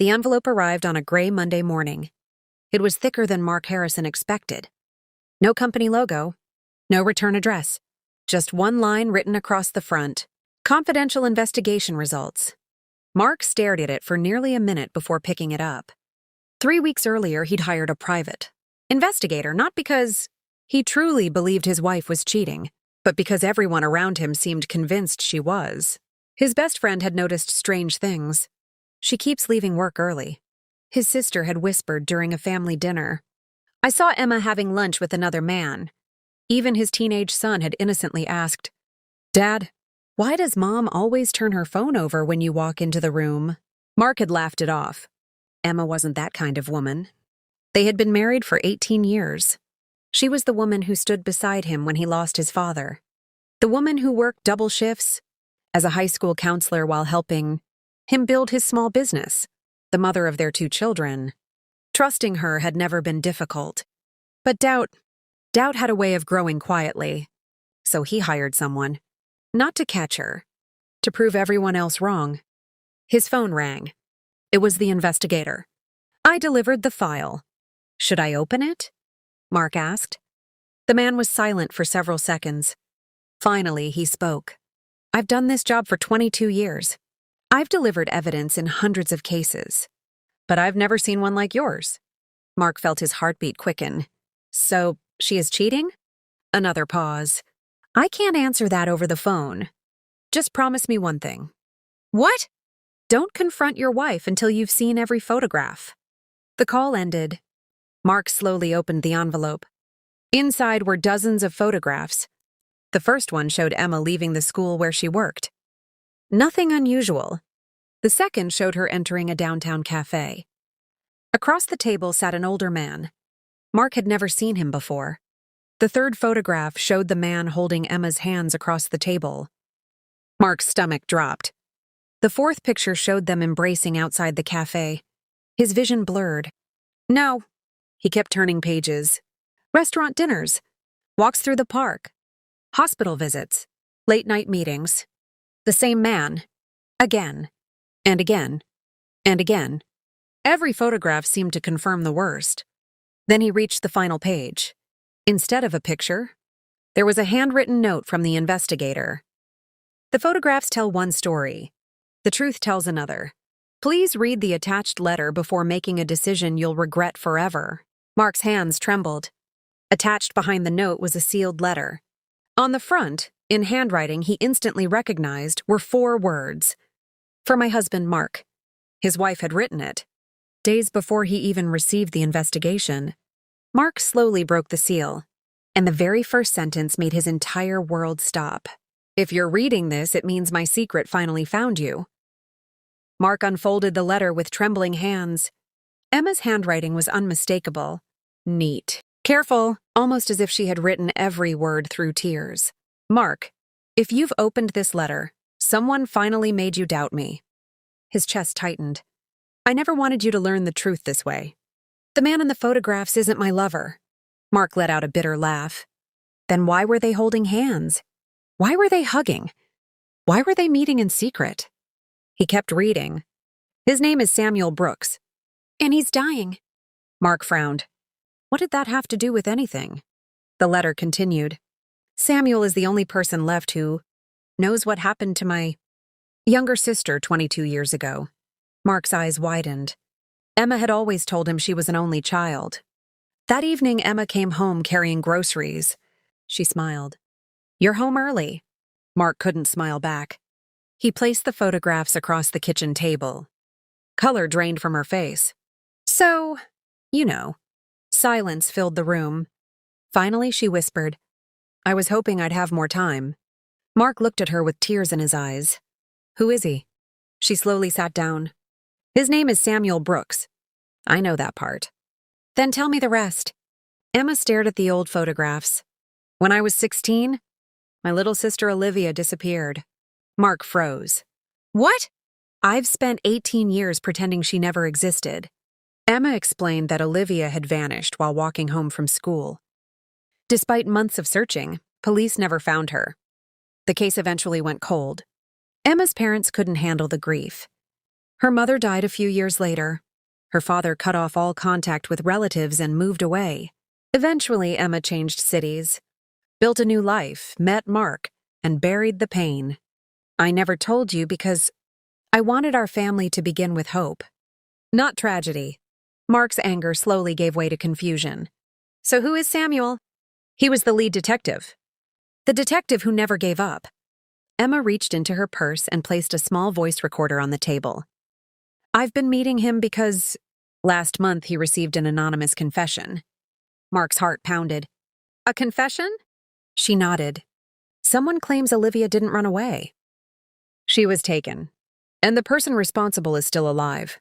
The envelope arrived on a gray Monday morning. It was thicker than Mark Harrison expected. No company logo, no return address, just one line written across the front. Confidential investigation results. Mark stared at it for nearly a minute before picking it up. 3 weeks earlier, he'd hired a private investigator, not because he truly believed his wife was cheating, but because everyone around him seemed convinced she was. His best friend had noticed strange things. She keeps leaving work early. His sister had whispered during a family dinner. I saw Emma having lunch with another man. Even his teenage son had innocently asked, "Dad, why does Mom always turn her phone over when you walk into the room?" Mark had laughed it off. Emma wasn't that kind of woman. They had been married for 18 years. She was the woman who stood beside him when he lost his father. The woman who worked double shifts as a high school counselor while helping him build his small business. The mother of their 2 children. Trusting her had never been difficult. But doubt had a way of growing quietly. So he hired someone. Not to catch her. To prove everyone else wrong. His phone rang. It was the investigator. I delivered the file. Should I open it? Mark asked. The man was silent for several seconds. Finally, he spoke. I've done this job for 22 years. I've delivered evidence in hundreds of cases. But I've never seen one like yours. Mark felt his heartbeat quicken. So, she is cheating? Another pause. I can't answer that over the phone. Just promise me one thing. What? Don't confront your wife until you've seen every photograph. The call ended. Mark slowly opened the envelope. Inside were dozens of photographs. The first one showed Emma leaving the school where she worked. Nothing unusual. The second showed her entering a downtown cafe. Across the table sat an older man. Mark had never seen him before. The third photograph showed the man holding Emma's hands across the table. Mark's stomach dropped. The fourth picture showed them embracing outside the cafe. His vision blurred. No. He kept turning pages. Restaurant dinners. Walks through the park. Hospital visits. Late-night meetings. The same man. Again. And again. And again. Every photograph seemed to confirm the worst. Then he reached the final page. Instead of a picture, there was a handwritten note from the investigator. The photographs tell one story. The truth tells another. Please read the attached letter before making a decision you'll regret forever. Mark's hands trembled. Attached behind the note was a sealed letter. On the front, in handwriting he instantly recognized, were 4 words. For my husband, Mark. His wife had written it. Days before he even received the investigation. Mark slowly broke the seal, and the very first sentence made his entire world stop. If you're reading this, it means my secret finally found you. Mark unfolded the letter with trembling hands. Emma's handwriting was unmistakable. Neat. Careful, almost as if she had written every word through tears. Mark, if you've opened this letter, someone finally made you doubt me. His chest tightened. I never wanted you to learn the truth this way. The man in the photographs isn't my lover. Mark let out a bitter laugh. Then why were they holding hands? Why were they hugging? Why were they meeting in secret? He kept reading. His name is Samuel Brooks. And he's dying. Mark frowned. What did that have to do with anything? The letter continued. Samuel is the only person left who knows what happened to my younger sister 22 years ago. Mark's eyes widened. Emma had always told him she was an only child. That evening, Emma came home carrying groceries. She smiled. You're home early. Mark couldn't smile back. He placed the photographs across the kitchen table. Color drained from her face. So, you know. Silence filled the room. Finally, she whispered, I was hoping I'd have more time. Mark looked at her with tears in his eyes. Who is he? She slowly sat down. His name is Samuel Brooks. I know that part. Then tell me the rest. Emma stared at the old photographs. When I was 16, my little sister Olivia disappeared. Mark froze. What? I've spent 18 years pretending she never existed. Emma explained that Olivia had vanished while walking home from school. Despite months of searching, police never found her. The case eventually went cold. Emma's parents couldn't handle the grief. Her mother died a few years later. Her father cut off all contact with relatives and moved away. Eventually, Emma changed cities, built a new life, met Mark, and buried the pain. I never told you because I wanted our family to begin with hope, not tragedy. Mark's anger slowly gave way to confusion. So who is Samuel? He was the lead detective. The detective who never gave up. Emma reached into her purse and placed a small voice recorder on the table. I've been meeting him because last month he received an anonymous confession. Mark's heart pounded. A confession? She nodded. Someone claims Olivia didn't run away. She was taken, and the person responsible is still alive.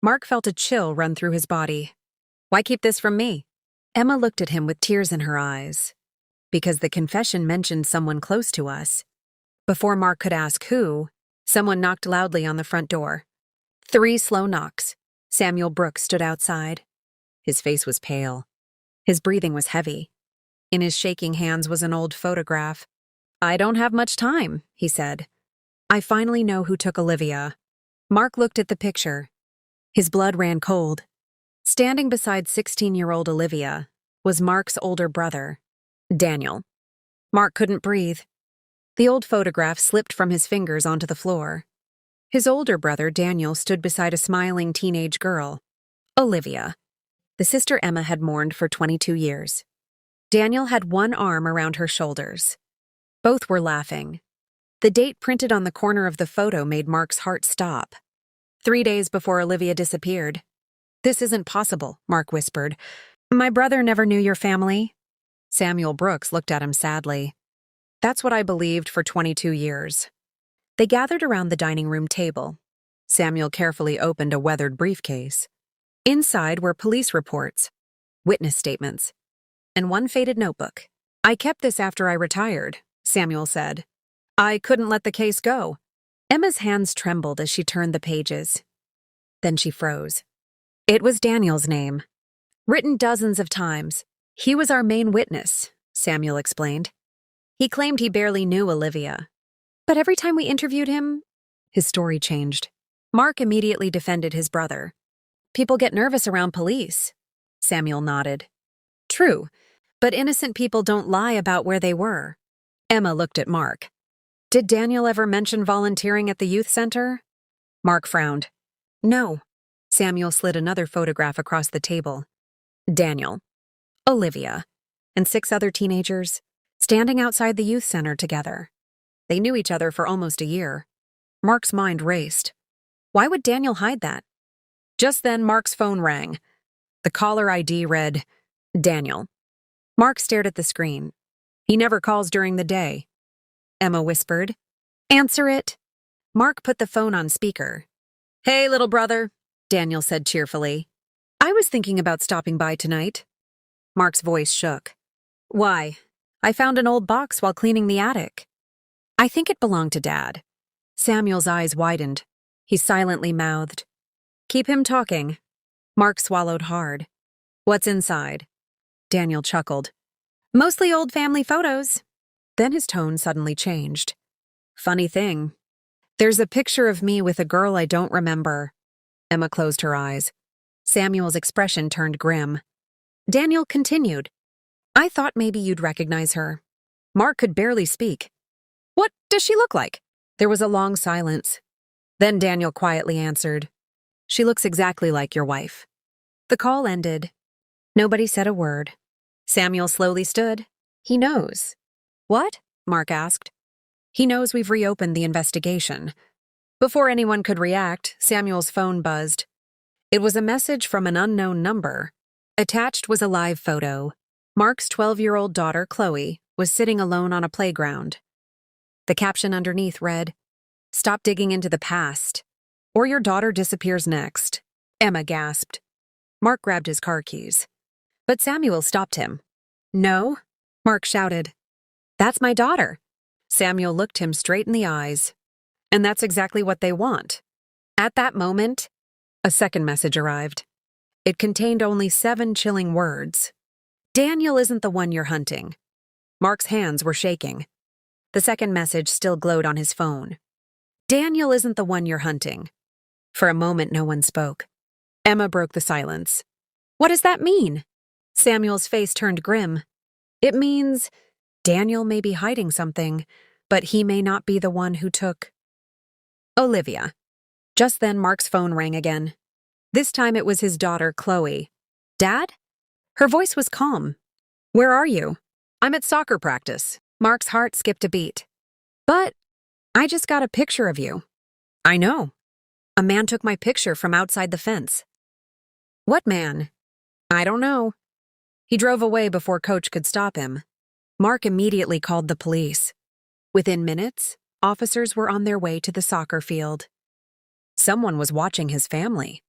Mark felt a chill run through his body. Why keep this from me? Emma looked at him with tears in her eyes. Because the confession mentioned someone close to us. Before Mark could ask who, someone knocked loudly on the front door. 3 slow knocks. Samuel Brooks stood outside. His face was pale. His breathing was heavy. In his shaking hands was an old photograph. I don't have much time, he said. I finally know who took Olivia. Mark looked at the picture. His blood ran cold. Standing beside 16-year-old Olivia was Mark's older brother, Daniel. Mark couldn't breathe. The old photograph slipped from his fingers onto the floor. His older brother, Daniel, stood beside a smiling teenage girl, Olivia. The sister Emma had mourned for 22 years. Daniel had one arm around her shoulders. Both were laughing. The date printed on the corner of the photo made Mark's heart stop. 3 days before Olivia disappeared. This isn't possible, Mark whispered. My brother never knew your family. Samuel Brooks looked at him sadly. That's what I believed for 22 years. They gathered around the dining room table. Samuel carefully opened a weathered briefcase. Inside were police reports, witness statements, and one faded notebook. I kept this after I retired, Samuel said. I couldn't let the case go. Emma's hands trembled as she turned the pages. Then she froze. It was Daniel's name. Written dozens of times. He was our main witness, Samuel explained. He claimed he barely knew Olivia. But every time we interviewed him, his story changed. Mark immediately defended his brother. People get nervous around police. Samuel nodded. True, but innocent people don't lie about where they were. Emma looked at Mark. Did Daniel ever mention volunteering at the youth center? Mark frowned. No. Samuel slid another photograph across the table. Daniel, Olivia, and 6 other teenagers standing outside the youth center together. They knew each other for almost a year. Mark's mind raced. Why would Daniel hide that? Just then, Mark's phone rang. The caller ID read, Daniel. Mark stared at the screen. He never calls during the day. Emma whispered. Answer it. Mark put the phone on speaker. Hey, little brother, Daniel said cheerfully. I was thinking about stopping by tonight. Mark's voice shook. Why? I found an old box while cleaning the attic. I think it belonged to Dad. Samuel's eyes widened. He silently mouthed. Keep him talking. Mark swallowed hard. What's inside? Daniel chuckled. Mostly old family photos. Then his tone suddenly changed. Funny thing. There's a picture of me with a girl I don't remember. Emma closed her eyes. Samuel's expression turned grim. Daniel continued. I thought maybe you'd recognize her. Mark could barely speak. What does she look like? There was a long silence. Then Daniel quietly answered. She looks exactly like your wife. The call ended. Nobody said a word. Samuel slowly stood. He knows. What? Mark asked. He knows we've reopened the investigation. Before anyone could react, Samuel's phone buzzed. It was a message from an unknown number. Attached was a live photo. Mark's 12-year-old daughter, Chloe, was sitting alone on a playground. The caption underneath read, Stop digging into the past, or your daughter disappears next. Emma gasped. Mark grabbed his car keys. But Samuel stopped him. No, Mark shouted. That's my daughter. Samuel looked him straight in the eyes. And that's exactly what they want. At that moment, a second message arrived. It contained only 7 chilling words. Daniel isn't the one you're hunting. Mark's hands were shaking. The second message still glowed on his phone. Daniel isn't the one you're hunting. For a moment, no one spoke. Emma broke the silence. What does that mean? Samuel's face turned grim. It means Daniel may be hiding something, but he may not be the one who took Olivia. Just then, Mark's phone rang again. This time it was his daughter, Chloe. Dad? Her voice was calm. Where are you? I'm at soccer practice. Mark's heart skipped a beat. But I just got a picture of you. I know. A man took my picture from outside the fence. What man? I don't know. He drove away before Coach could stop him. Mark immediately called the police. Within minutes, officers were on their way to the soccer field. Someone was watching his family.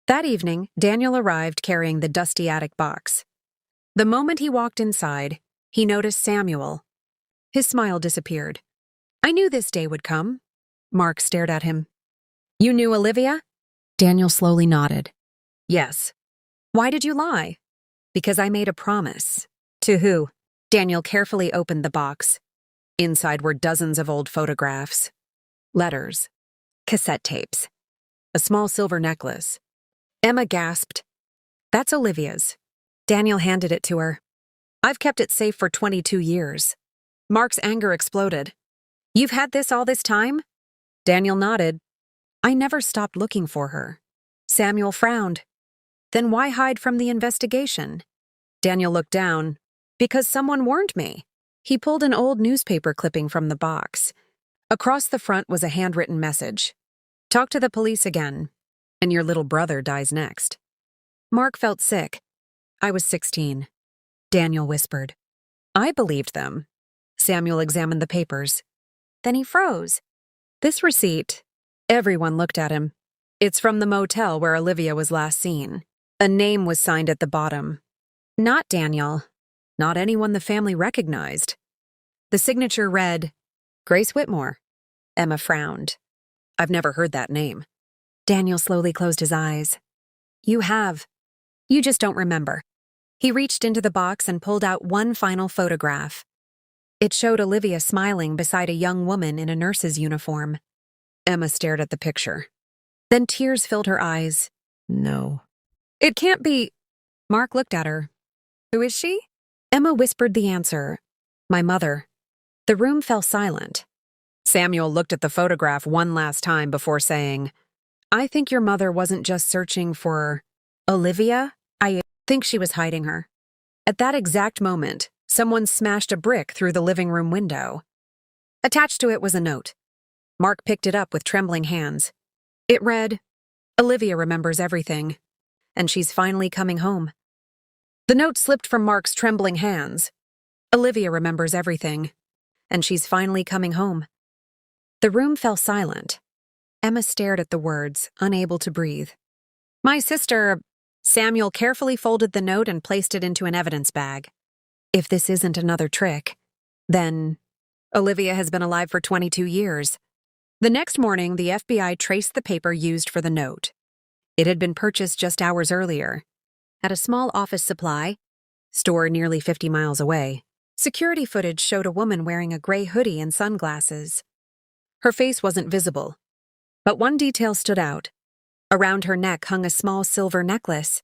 That evening, Daniel arrived carrying the dusty attic box. The moment he walked inside, he noticed Samuel. His smile disappeared. I knew this day would come. Mark stared at him. You knew Olivia? Daniel slowly nodded. Yes. Why did you lie? Because I made a promise. To who? Daniel carefully opened the box. Inside were dozens of old photographs, letters, cassette tapes, a small silver necklace. Emma gasped. That's Olivia's. Daniel handed it to her. I've kept it safe for 22 years. Mark's anger exploded. You've had this all this time? Daniel nodded. I never stopped looking for her. Samuel frowned. Then why hide from the investigation? Daniel looked down. Because someone warned me. He pulled an old newspaper clipping from the box. Across the front was a handwritten message. Talk to the police again, and your little brother dies next. Mark felt sick. I was 16. Daniel whispered. I believed them. Samuel examined the papers. Then he froze. This receipt. Everyone looked at him. It's from the motel where Olivia was last seen. A name was signed at the bottom. Not Daniel. Not anyone the family recognized. The signature read, Grace Whitmore. Emma frowned. I've never heard that name. Daniel slowly closed his eyes. You have. You just don't remember. He reached into the box and pulled out one final photograph. It showed Olivia smiling beside a young woman in a nurse's uniform. Emma stared at the picture. Then tears filled her eyes. No. It can't be. Mark looked at her. Who is she? Emma whispered the answer. My mother. The room fell silent. Samuel looked at the photograph one last time before saying, I think your mother wasn't just searching for Olivia. I think she was hiding her. At that exact moment, someone smashed a brick through the living room window. Attached to it was a note. Mark picked it up with trembling hands. It read, Olivia remembers everything, and she's finally coming home. The note slipped from Mark's trembling hands. Olivia remembers everything, and she's finally coming home. The room fell silent. Emma stared at the words, unable to breathe. My sister. Samuel carefully folded the note and placed it into an evidence bag. If this isn't another trick, then Olivia has been alive for 22 years. The next morning, the FBI traced the paper used for the note. It had been purchased just hours earlier. At a small office supply store nearly 50 miles away, security footage showed a woman wearing a gray hoodie and sunglasses. Her face wasn't visible, but one detail stood out. Around her neck hung a small silver necklace,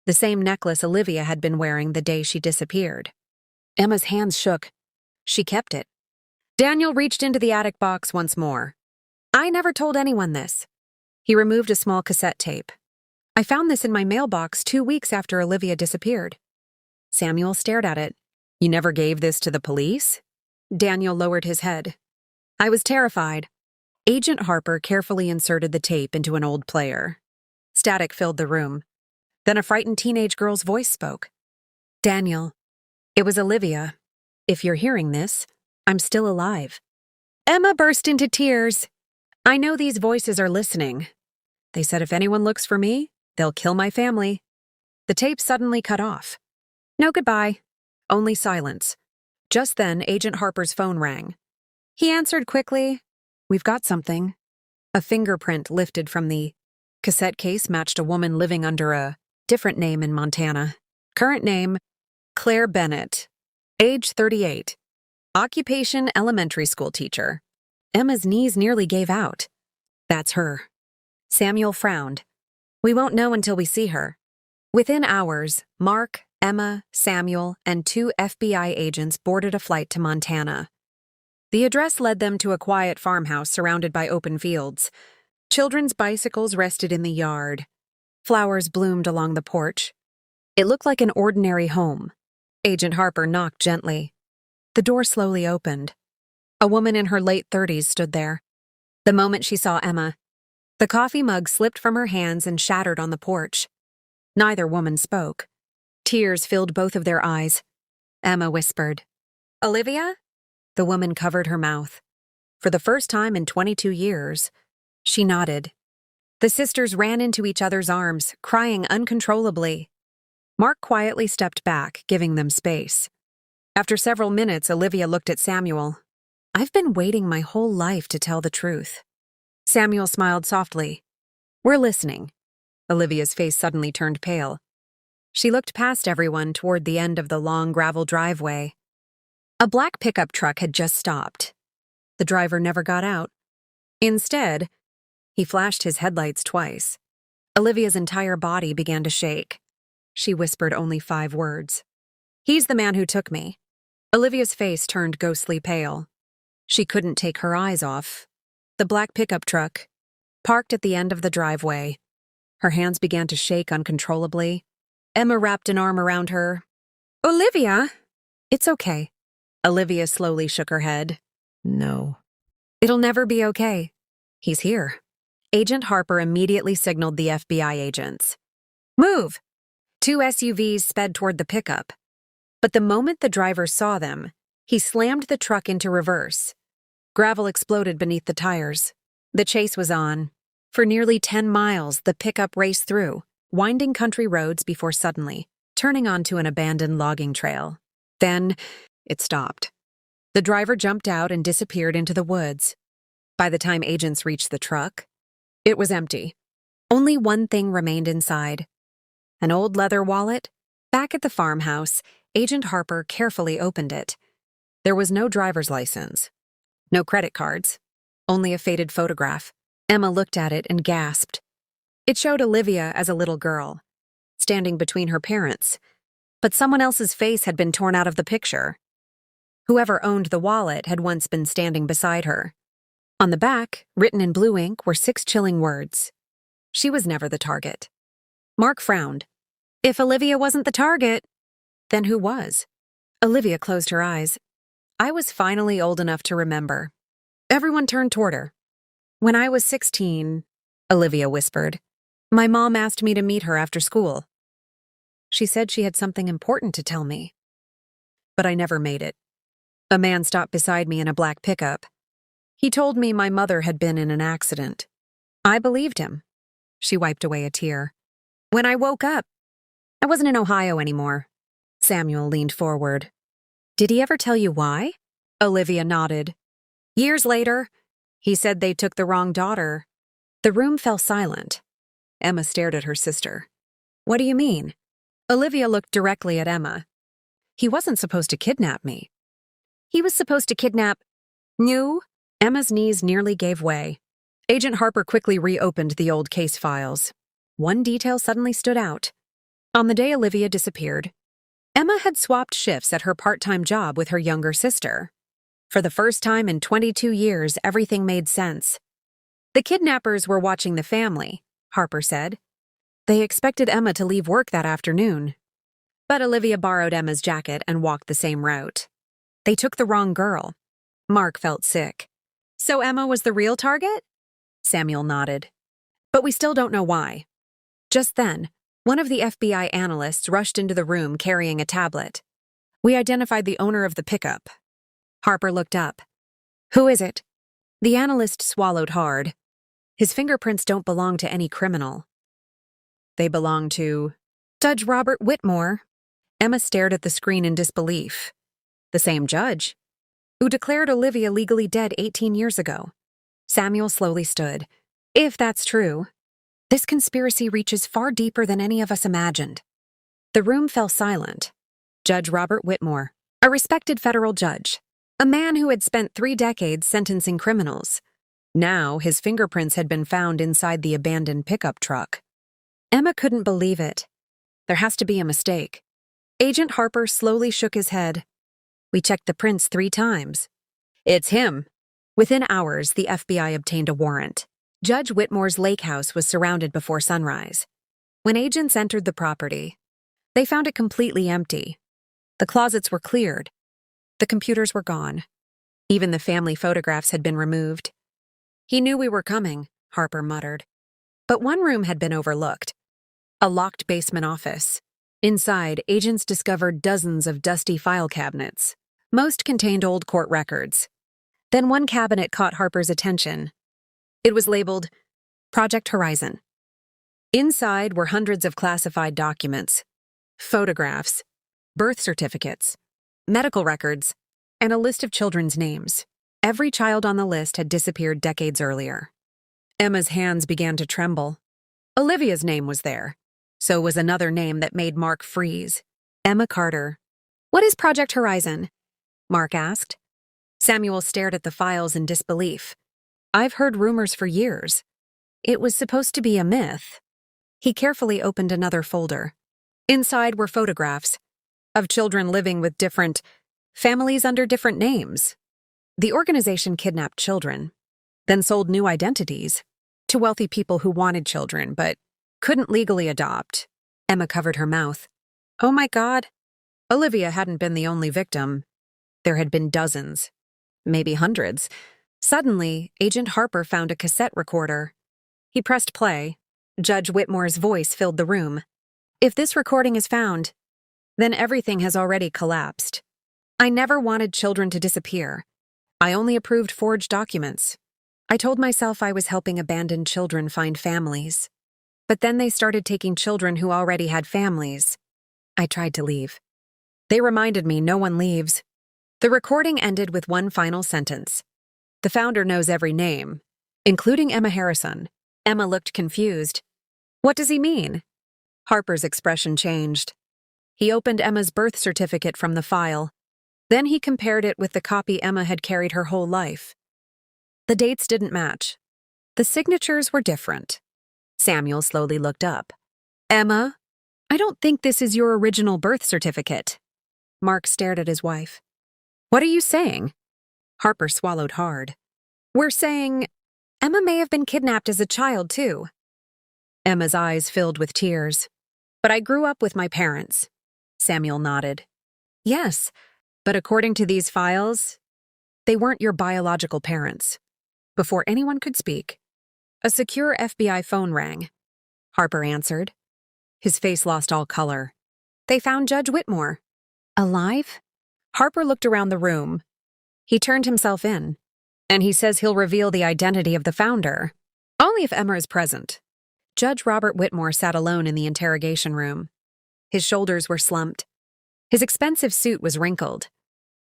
the same necklace Olivia had been wearing the day she disappeared. Emma's hands shook. She kept it. Daniel reached into the attic box once more. I never told anyone this. He removed a small cassette tape. I found this in my mailbox 2 weeks after Olivia disappeared. Samuel stared at it. You never gave this to the police? Daniel lowered his head. I was terrified. Agent Harper carefully inserted the tape into an old player. Static filled the room. Then a frightened teenage girl's voice spoke. Daniel, it was Olivia. If you're hearing this, I'm still alive. Emma burst into tears. I know these voices are listening. They said if anyone looks for me, they'll kill my family. The tape suddenly cut off. No goodbye. Only silence. Just then, Agent Harper's phone rang. He answered quickly. We've got something. A fingerprint lifted from the cassette case matched a woman living under a different name in Montana. Current name, Claire Bennett. Age 38. Occupation, elementary school teacher. Emma's knees nearly gave out. That's her. Samuel frowned. We won't know until we see her. Within hours, Mark, Emma, Samuel, and 2 FBI agents boarded a flight to Montana. The address led them to a quiet farmhouse surrounded by open fields. Children's bicycles rested in the yard. Flowers bloomed along the porch. It looked like an ordinary home. Agent Harper knocked gently. The door slowly opened. A woman in her late 30s stood there. The moment she saw Emma, the coffee mug slipped from her hands and shattered on the porch. Neither woman spoke. Tears filled both of their eyes. Emma whispered, "Olivia?" The woman covered her mouth. For the first time in 22 years, she nodded. The sisters ran into each other's arms, crying uncontrollably. Mark quietly stepped back, giving them space. After several minutes, Olivia looked at Samuel. "I've been waiting my whole life to tell the truth." Samuel smiled softly. "We're listening." Olivia's face suddenly turned pale. She looked past everyone toward the end of the long gravel driveway. A black pickup truck had just stopped. The driver never got out. Instead, he flashed his headlights twice. Olivia's entire body began to shake. She whispered only 5 words. "He's the man who took me." Olivia's face turned ghostly pale. She couldn't take her eyes off the black pickup truck, parked at the end of the driveway. Her hands began to shake uncontrollably. Emma wrapped an arm around her. "Olivia!" "It's okay." Olivia slowly shook her head. "No. It'll never be okay. He's here." Agent Harper immediately signaled the FBI agents. "Move!" 2 SUVs sped toward the pickup. But the moment the driver saw them, he slammed the truck into reverse. Gravel exploded beneath the tires. The chase was on. For nearly 10 miles, the pickup raced through, winding country roads before suddenly turning onto an abandoned logging trail. Then, it stopped. The driver jumped out and disappeared into the woods. By the time agents reached the truck, it was empty. Only one thing remained inside. An old leather wallet. Back at the farmhouse, Agent Harper carefully opened it. There was no driver's license. No credit cards. Only a faded photograph. Emma looked at it and gasped. It showed Olivia as a little girl, standing between her parents. But someone else's face had been torn out of the picture. Whoever owned the wallet had once been standing beside her. On the back, written in blue ink, were 6 chilling words. She was never the target. Mark frowned. If Olivia wasn't the target, then who was? Olivia closed her eyes. I was finally old enough to remember. Everyone turned toward her. When I was 16, Olivia whispered, my mom asked me to meet her after school. She said she had something important to tell me. But I never made it. A man stopped beside me in a black pickup. He told me my mother had been in an accident. I believed him. She wiped away a tear. When I woke up, I wasn't in Ohio anymore. Samuel leaned forward. Did he ever tell you why? Olivia nodded. Years later, he said they took the wrong daughter. The room fell silent. Emma stared at her sister. What do you mean? Olivia looked directly at Emma. He wasn't supposed to kidnap me. He was supposed to kidnap you? Emma's knees nearly gave way. Agent Harper quickly reopened the old case files. One detail suddenly stood out. On the day Olivia disappeared, Emma had swapped shifts at her part-time job with her younger sister. For the first time in 22 years, everything made sense. The kidnappers were watching the family, Harper said. They expected Emma to leave work that afternoon. But Olivia borrowed Emma's jacket and walked the same route. They took the wrong girl. Mark felt sick. So Emma was the real target? Samuel nodded. But we still don't know why. Just then, one of the FBI analysts rushed into the room carrying a tablet. We identified the owner of the pickup. Harper looked up. Who is it? The analyst swallowed hard. His fingerprints don't belong to any criminal. They belong to Judge Robert Whitmore. Emma stared at the screen in disbelief. The same judge, who declared Olivia legally dead 18 years ago. Samuel slowly stood. If that's true, this conspiracy reaches far deeper than any of us imagined. The room fell silent. Judge Robert Whitmore, a respected federal judge, a man who had spent 3 decades sentencing criminals. Now, his fingerprints had been found inside the abandoned pickup truck. Emma couldn't believe it. There has to be a mistake. Agent Harper slowly shook his head. We checked the prints 3 times. It's him. Within hours, the FBI obtained a warrant. Judge Whitmore's lake house was surrounded before sunrise. When agents entered the property, they found it completely empty. The closets were cleared. The computers were gone. Even the family photographs had been removed. He knew we were coming, Harper muttered. But one room had been overlooked. A locked basement office. Inside, agents discovered dozens of dusty file cabinets. Most contained old court records. Then one cabinet caught Harper's attention. It was labeled Project Horizon. Inside were hundreds of classified documents, photographs, birth certificates, medical records, and a list of children's names. Every child on the list had disappeared decades earlier. Emma's hands began to tremble. Olivia's name was there. So was another name that made Mark freeze. Emma Carter. What is Project Horizon? Mark asked. Samuel stared at the files in disbelief. I've heard rumors for years. It was supposed to be a myth. He carefully opened another folder. Inside were photographs of children living with different families under different names. The organization kidnapped children, then sold new identities to wealthy people who wanted children but couldn't legally adopt. Emma covered her mouth. Oh my God. Olivia hadn't been the only victim. There had been dozens, maybe hundreds. Suddenly, Agent Harper found a cassette recorder. He pressed play. Judge Whitmore's voice filled the room. If this recording is found, then everything has already collapsed. I never wanted children to disappear. I only approved forged documents. I told myself I was helping abandoned children find families. But then they started taking children who already had families. I tried to leave. They reminded me no one leaves. The recording ended with one final sentence. The founder knows every name, including Emma Harrison. Emma looked confused. What does he mean? Harper's expression changed. He opened Emma's birth certificate from the file. Then he compared it with the copy Emma had carried her whole life. The dates didn't match. The signatures were different. Samuel slowly looked up. Emma, I don't think this is your original birth certificate. Mark stared at his wife. What are you saying? Harper swallowed hard. We're saying Emma may have been kidnapped as a child, too. Emma's eyes filled with tears. But I grew up with my parents. Samuel nodded. Yes, but according to these files, they weren't your biological parents. Before anyone could speak, a secure FBI phone rang. Harper answered. His face lost all color. They found Judge Whitmore. Alive? Harper looked around the room. He turned himself in, and he says he'll reveal the identity of the founder, only if Emma is present. Judge Robert Whitmore sat alone in the interrogation room. His shoulders were slumped. His expensive suit was wrinkled.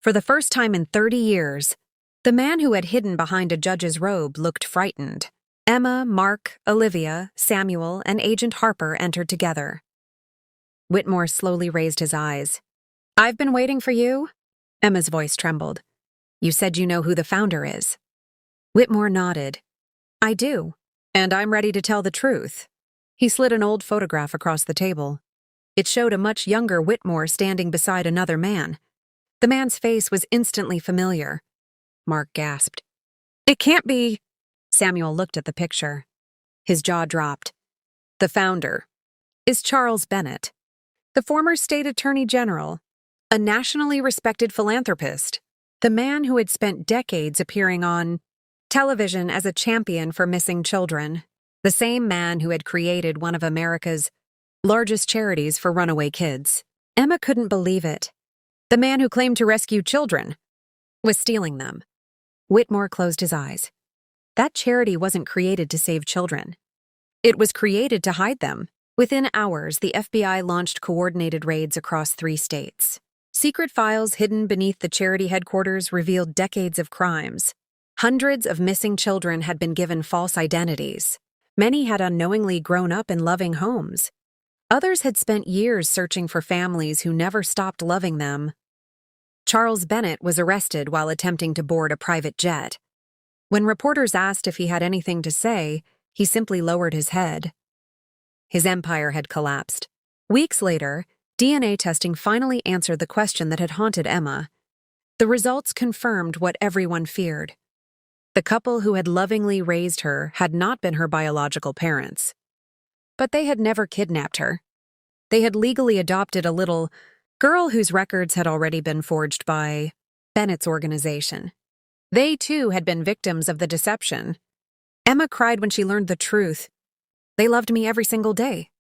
For the first time in 30 years, the man who had hidden behind a judge's robe looked frightened. Emma, Mark, Olivia, Samuel, and Agent Harper entered together. Whitmore slowly raised his eyes. I've been waiting for you? Emma's voice trembled. You said you know who the founder is. Whitmore nodded. I do, and I'm ready to tell the truth. He slid an old photograph across the table. It showed a much younger Whitmore standing beside another man. The man's face was instantly familiar. Mark gasped. It can't be. Samuel looked at the picture. His jaw dropped. The founder is Charles Bennett, the former state attorney general, a nationally respected philanthropist, the man who had spent decades appearing on television as a champion for missing children, the same man who had created one of America's largest charities for runaway kids. Emma couldn't believe it. The man who claimed to rescue children was stealing them. Whitmore closed his eyes. That charity wasn't created to save children. It was created to hide them. Within hours, the FBI launched coordinated raids across 3 states. Secret files hidden beneath the charity headquarters revealed decades of crimes. Hundreds of missing children had been given false identities. Many had unknowingly grown up in loving homes. Others had spent years searching for families who never stopped loving them. Charles Bennett was arrested while attempting to board a private jet. When reporters asked if he had anything to say, he simply lowered his head. His empire had collapsed. Weeks later, DNA testing finally answered the question that had haunted Emma. The results confirmed what everyone feared. The couple who had lovingly raised her had not been her biological parents. But they had never kidnapped her. They had legally adopted a little girl whose records had already been forged by Bennett's organization. They, too, had been victims of the deception. Emma cried when she learned the truth. They loved me every single day.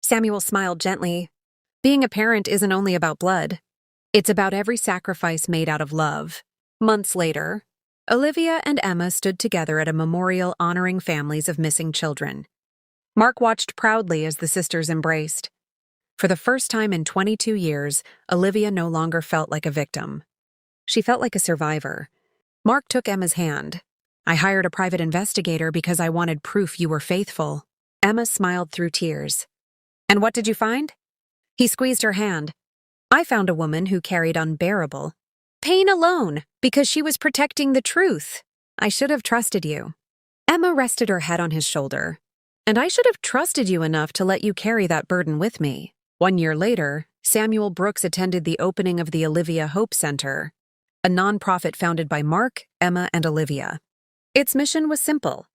Samuel smiled gently. Being a parent isn't only about blood. It's about every sacrifice made out of love. Months later, Olivia and Emma stood together at a memorial honoring families of missing children. Mark watched proudly as the sisters embraced. For the first time in 22 years, Olivia no longer felt like a victim. She felt like a survivor. Mark took Emma's hand. I hired a private investigator because I wanted proof you were faithful. Emma smiled through tears. And what did you find? He squeezed her hand. I found a woman who carried unbearable pain alone because she was protecting the truth. I should have trusted you. Emma rested her head on his shoulder. And I should have trusted you enough to let you carry that burden with me. 1 year later, Samuel Brooks attended the opening of the Olivia Hope Center, a nonprofit founded by Mark, Emma, and Olivia. Its mission was simple: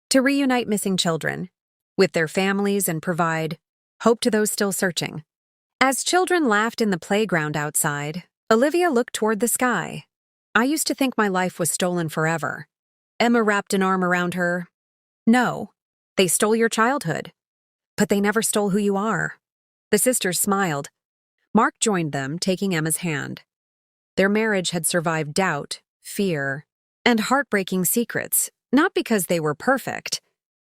to reunite missing children with their families and provide hope to those still searching. As children laughed in the playground outside, Olivia looked toward the sky. I used to think my life was stolen forever. Emma wrapped an arm around her. No, they stole your childhood, but they never stole who you are. The sisters smiled. Mark joined them, taking Emma's hand. Their marriage had survived doubt, fear, and heartbreaking secrets, not because they were perfect,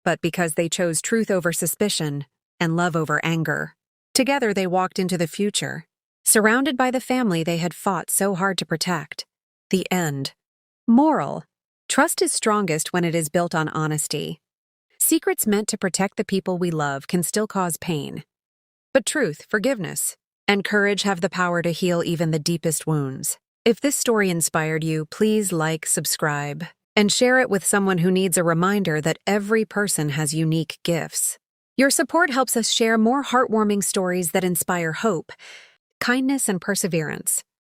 but because they chose truth over suspicion and love over anger. Together they walked into the future, surrounded by the family they had fought so hard to protect. The end. Moral: trust is strongest when it is built on honesty. Secrets meant to protect the people we love can still cause pain. But truth, forgiveness, and courage have the power to heal even the deepest wounds. If this story inspired you, please like, subscribe, and share it with someone who needs a reminder that every person has unique gifts. Your support helps us share more heartwarming stories that inspire hope, kindness, and perseverance.